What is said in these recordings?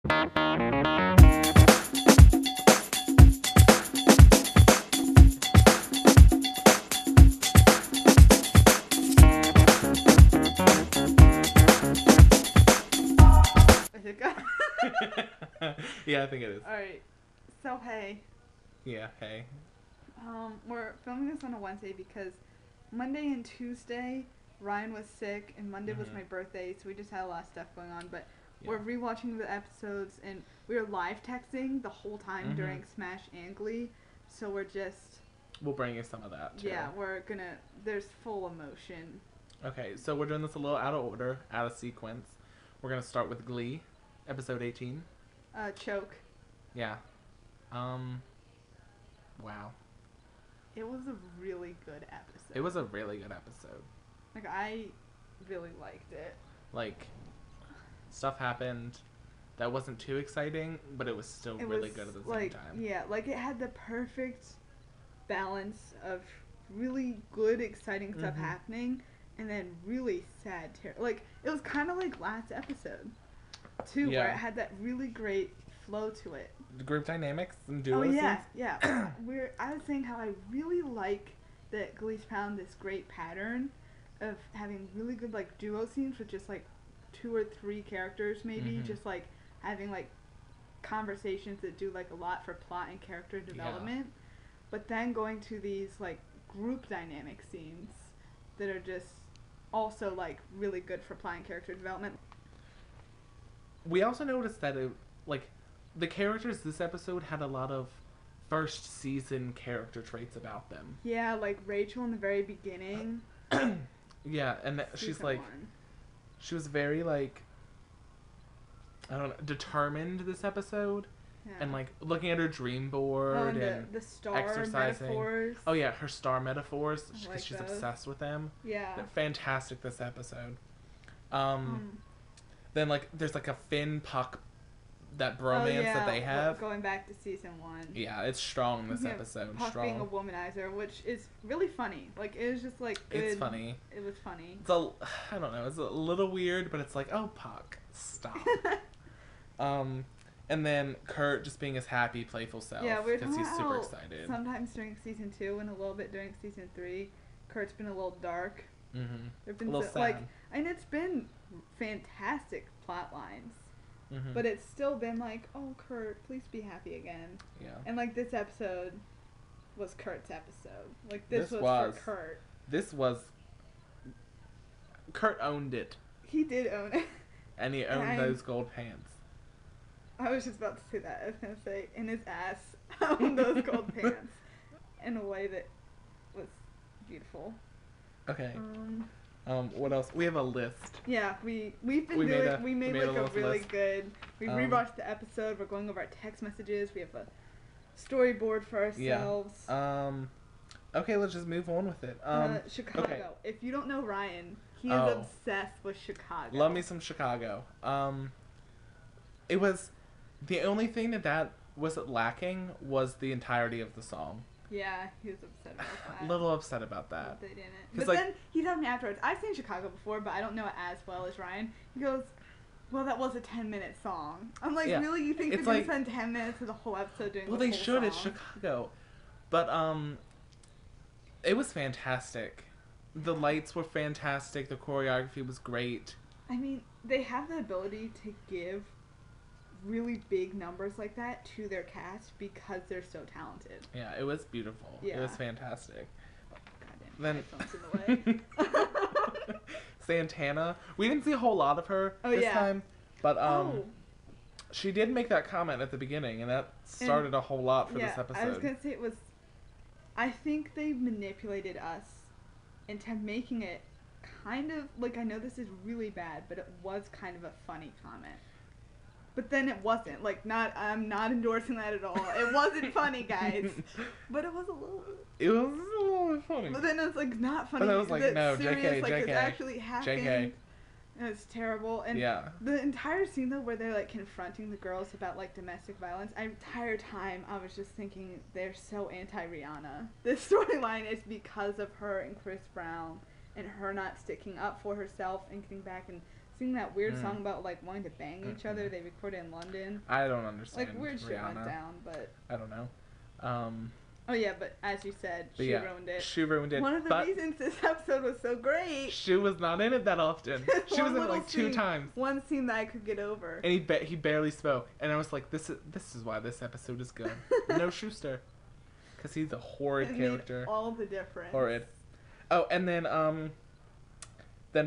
Is it good? Yeah, I think it is. Alright. So, hey. Yeah, hey. We're filming this on a Wednesday because Monday and Tuesday Ryan was sick and Monday was my birthday, so we just had a lot of stuff going on, but we're rewatching the episodes and we were live texting the whole time during Smash and Glee, so we'll bring you some of that too. Yeah, there's full emotion. Okay, so we're doing this a little out of order, out of sequence. We're gonna start with Glee, episode 18. Choke. Yeah. Wow. It was a really good episode. It was a really good episode. Like, I really liked it. Like, stuff happened that wasn't too exciting, but it was still really good at the same time. Yeah, like it had the perfect balance of really good, exciting stuff happening, and then really sad like, it was kind of like last episode, too, where it had that really great flow to it. The group dynamics and duo scenes. Yeah. I was saying how I really like that Glee's found this great pattern of having really good, like, duo scenes with just, like, 2 or 3 characters, maybe, just, like, having, like, conversations that do, like, a lot for plot and character development, but then going to these, like, group dynamic scenes that are just also, like, really good for plot and character development. We also noticed that the characters this episode had a lot of first season character traits about them. Yeah, like Rachel in the very beginning. Yeah, and she's like, she was very, like, I don't know, determined this episode. Yeah. And, like, looking at her dream board and the star exercising. Metaphors. Oh, yeah, her star metaphors, because like she's those. obsessed with them. Yeah. They're fantastic this episode. Then, like, there's, like, a Finn Puck, that bromance that they have. Going back to seson 1. Yeah, it's strong this episode. Puck strong. being a womanizer, which is really funny. Like, it was just, like, good. It's funny. It was funny. I don't know, it's a little weird, but it's like, oh, Puck, stop. And then Kurt just being his happy, playful self. Yeah, we're because he's super excited. Sometimes during season 2 and a little bit during season 3, Kurt's been a little dark. Mm-hmm. Been a little sad. And it's been fantastic plot lines. But it's still been like, oh, Kurt, please be happy again. Yeah. And, like, this episode was Kurt's episode. Like, this was for Kurt. This was... Kurt owned it. He did own it. And he owned those gold pants. I was just about to say that. I was going to say, in his ass, owned those gold pants. In a way that was beautiful. Okay. What else? We have a list. Yeah, we made like a really good. We rewatched the episode. We're going over our text messages. We have a storyboard for ourselves. Yeah. Okay, let's just move on with it. Chicago. Okay. If you don't know Ryan, he is obsessed with Chicago. Love me some Chicago. It was the only thing that was lacking was the entirety of the song. Yeah, he was upset about that. A little upset about that. They didn't. But then he told me afterwards, I've seen Chicago before, but I don't know it as well as Ryan. He goes, well, that was a 10-minute song. I'm like, really? You think they're going to spend 10 minutes of the whole episode doing the whole song? Well, they should. It's Chicago. But, it was fantastic. The lights were fantastic. The choreography was great. I mean, they have the ability to give really big numbers like that to their cast because they're so talented. Yeah, it was beautiful. Yeah. It was fantastic. Then in the way. Santana, we didn't see a whole lot of her this time, but she did make that comment at the beginning, and that started a whole lot for this episode. I was gonna say I think they manipulated us into making it kind of like, I know this is really bad, but it was kind of a funny comment. But then it wasn't. Like, I'm not endorsing that at all. It wasn't funny, guys. But it was a little... It was a little funny. But then it was, like, not funny. But I was like, no, serious, JK, like, JK. it actually happened. JK. And it's terrible. And the entire scene, though, where they're, like, confronting the girls about, like, domestic violence, the entire time I was just thinking they're so anti-Rihanna. This storyline is because of her and Chris Brown and her not sticking up for herself and getting back and sing that weird song about like wanting to bang each other. They recorded in London. I don't understand. Like weird shit went down, but I don't know. Oh yeah, but as you said, she ruined it. She ruined it. One of the reasons this episode was so great. She was not in it that often. She was in it like 2 times. One scene that I could get over. And he barely spoke, and I was like, this is why this episode is good. No Schuster, because he's a horrid character. Made all the difference. Horrid. Oh, and then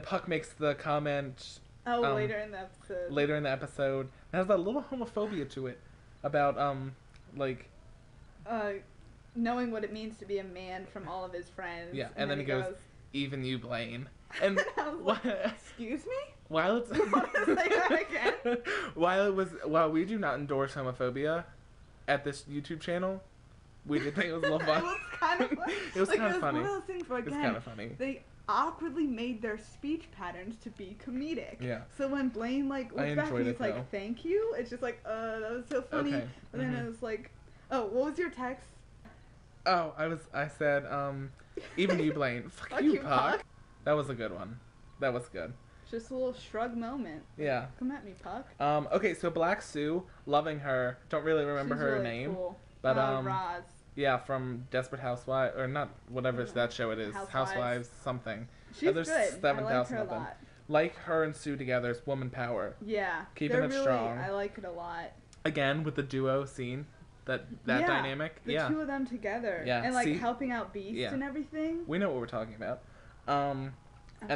Puck makes the comment. Oh, later in the episode. Later in the episode, it has that little homophobia to it, about like. Knowing what it means to be a man from all of his friends. Yeah, and then he goes, even you, Blaine. And I was like, excuse me? While it's say that again? While we do not endorse homophobia at this YouTube channel, we did think it was a little fun. It was kind of funny. It was kind of funny. One of those things where, again, it's kind of funny. They awkwardly made their speech patterns to be comedic. Yeah. So when Blaine like looks back and he's like, "Thank you," it's just like, that was so funny. Okay. But then it was like, oh, what was your text? Oh, I said, even you, Blaine. Fuck you, Puck. That was a good one. That was good. Just a little shrug moment. Yeah. Come at me, Puck. Okay, so Black Sue, loving her. Don't really remember She's her really name. Cool. But Roz. Yeah, from Desperate Housewives, or not, whatever that show it is. Housewives something. She's good. 7,000 I like her a lot. Like her and Sue together is woman power. Yeah. Keeping it strong. I like it a lot. Again, with the duo scene. That dynamic. The two of them together. Yeah. And like helping out Beast and everything. We know what we're talking about. And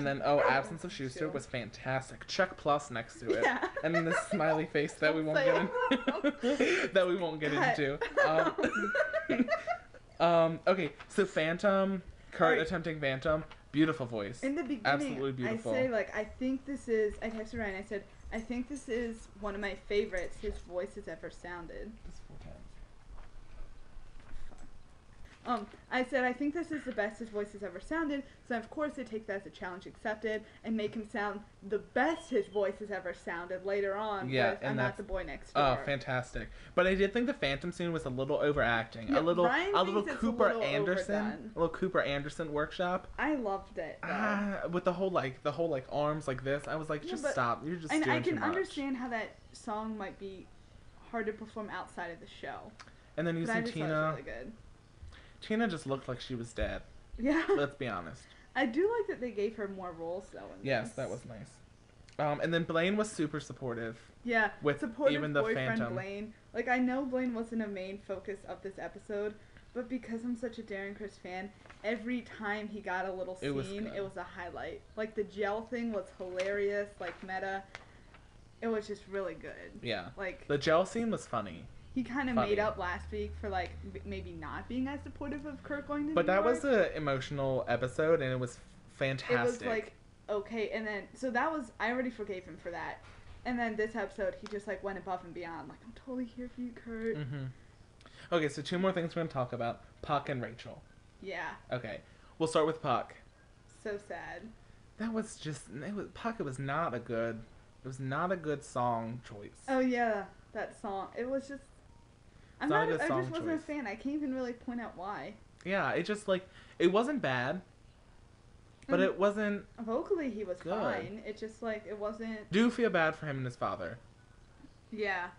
then absence of Schuster was fantastic. Check plus next to it. Yeah. And then the smiley face that we won't get into. That we won't get into. Okay, so Phantom, Kurt attempting Phantom, beautiful voice. In the beginning, absolutely beautiful. I say like I texted Ryan. I said I think this is one of my favorites his voice has ever sounded. I said, I think this is the best his voice has ever sounded, so of course they take that as a challenge accepted and make him sound the best his voice has ever sounded later on with I'm Not the Boy Next Door. Oh, fantastic. But I did think the Phantom scene was a little overacting. Yeah, a little Cooper Anderson workshop. I loved it. With the whole arms like this, I was like, just stop. You're just doing too much. And I can understand how that song might be hard to perform outside of the show. And then using Tina. Thought it was really good. Tina just looked like she was dead. Yeah. Let's be honest. I do like that they gave her more roles, though. Yes, that was nice. And then Blaine was super supportive. Yeah, with supportive even the boyfriend Phantom. Blaine. Like, I know Blaine wasn't a main focus of this episode, but because I'm such a Darren Criss fan, every time he got a little scene, it was a highlight. Like, the gel thing was hilarious, like, meta. It was just really good. Yeah. Like, the gel scene was funny. He kind of made up last week for, like, maybe not being as supportive of Kurt going to But New that York. was an emotional episode, and it was fantastic. It was, like, okay, and then, so that was, I already forgave him for that. And then this episode, he just, like, went above and beyond. Like, I'm totally here for you, Kurt. Mm-hmm. Okay, so 2 more things we're going to talk about. Puck and Rachel. Yeah. Okay, we'll start with Puck. So sad. That was just, Puck, it was not a good song choice. Oh, yeah, that song. It was just, I just wasn't a fan. I can't even really point out why. Yeah, it just, like, it wasn't bad, but it wasn't vocally, he was good. Fine. It just, like, it wasn't. Do feel bad for him and his father. Yeah.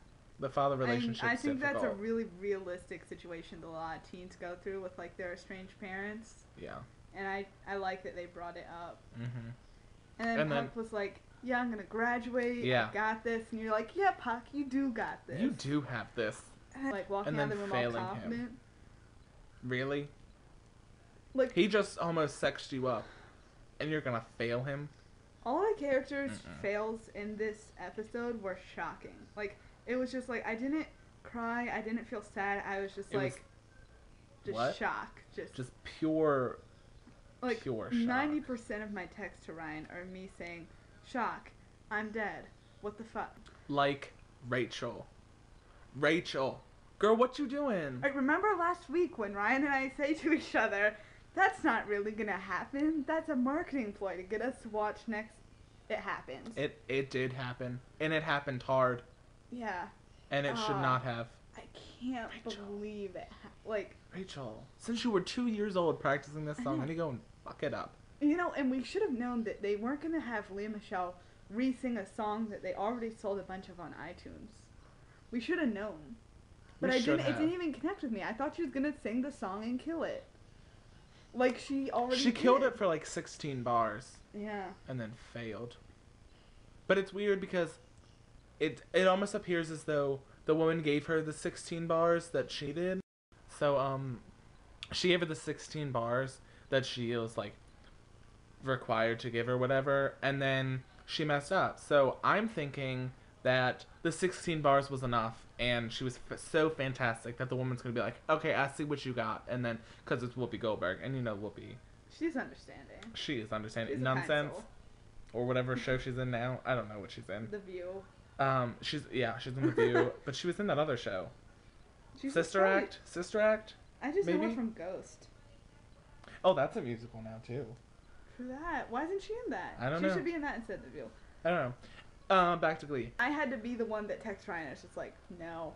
The father relationship. I think that's a really realistic situation that a lot of teens go through with, like, their estranged parents. Yeah. And I like that they brought it up. Mm-hmm. And then Puck was like, yeah, I'm gonna graduate. Yeah. I got this. And you're like, yeah, Puck, you do got this. You do have this. And like walking out of the room all confident. Him. Really? Like, he just almost sexed you up, and you're gonna fail him? All the characters' fails in this episode were shocking. Like, it was just like, I didn't cry, I didn't feel sad, I was just shock. Just pure shock. 90% of my texts to Ryan are me saying, shock, I'm dead, what the fuck? Like Rachel. Girl, what you doing? I remember last week when Ryan and I say to each other, that's not really gonna happen. That's a marketing ploy to get us to watch next. It happens. It did happen. And it happened hard. Yeah. And it should not have. I can't believe it. Rachel, since you were 2 years old practicing this song, and you go and fuck it up. You know, and we should have known that they weren't gonna have Lea Michele re-sing a song that they already sold a bunch of on iTunes. We should have known. But it didn't even connect with me. I thought she was gonna sing the song and kill it. Like she already She killed it for like 16 bars. Yeah. And then failed. But it's weird because it almost appears as though the woman gave her the 16 bars that she did. So she gave her the 16 bars that she was like required to give or whatever, and then she messed up. So I'm thinking that the 16 bars was enough, and she was so fantastic that the woman's gonna be like, okay, I see what you got, and then because it's Whoopi Goldberg, and you know Whoopi, she's understanding. She is understanding. She's Nonsense, or whatever show she's in now. I don't know what she's in. The View. She's in The View, but she was in that other show. She's Sister Act. I just maybe? know her from Ghost. Oh, that's a musical now too. For that, why isn't she in that? I don't know. She should be in that instead of The View. I don't know. Back to Glee. I had to be the one that texts Ryan. It's just like, no.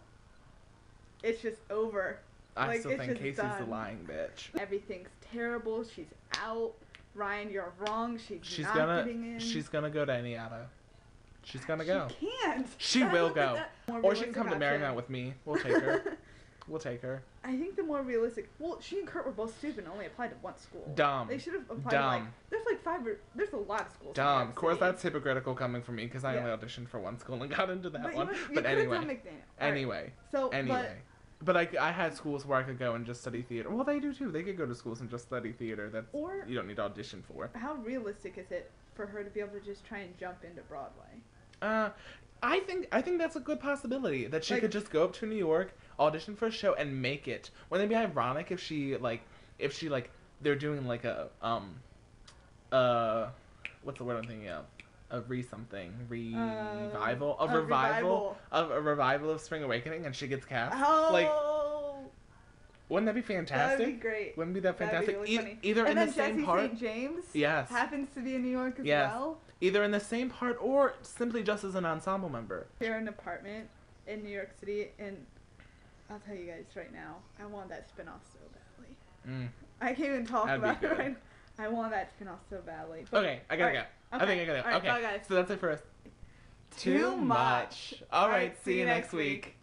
It's just over. I still think Casey's done. the lying bitch. Everything's terrible. She's out. Ryan, you're wrong. She's not getting in. She's gonna go to Indiana. She's gonna go. She can't. She will go. Or she can come to Marymount with me. We'll take her. We'll take her. I think the more realistic. Well, she and Kurt were both stupid and only applied to one school. Dumb. They should have applied to like. There's like 5 or. There's a lot of schools. Dumb. Of course, that's hypocritical coming from me because I only auditioned for one school and got into that one. But anyway. Anyway. But I had schools where I could go and just study theater. Well, they do too. They could go to schools and just study theater. You don't need to audition for. How realistic is it for her to be able to just try and jump into Broadway? I think that's a good possibility that she could just go up to New York, audition for a show, and make it. Wouldn't it be ironic if she they're doing like a what's the word I'm thinking of? A revival of Spring Awakening, and she gets cast. Oh. Wouldn't that be fantastic? That'd be great. Wouldn't be that fantastic? That'd be really funny. Either and in the same Jesse part. St. James. Yes. Happens to be in New York as well. Either in the same part or simply just as an ensemble member. Share an apartment in New York City, and I'll tell you guys right now, I want that spinoff so badly. I can't even talk about it right now. I want that spinoff so badly. But, okay, I gotta go. Okay. I think I gotta go. All right, okay, bye guys. So that's it for us. Too much. All right, see you next week.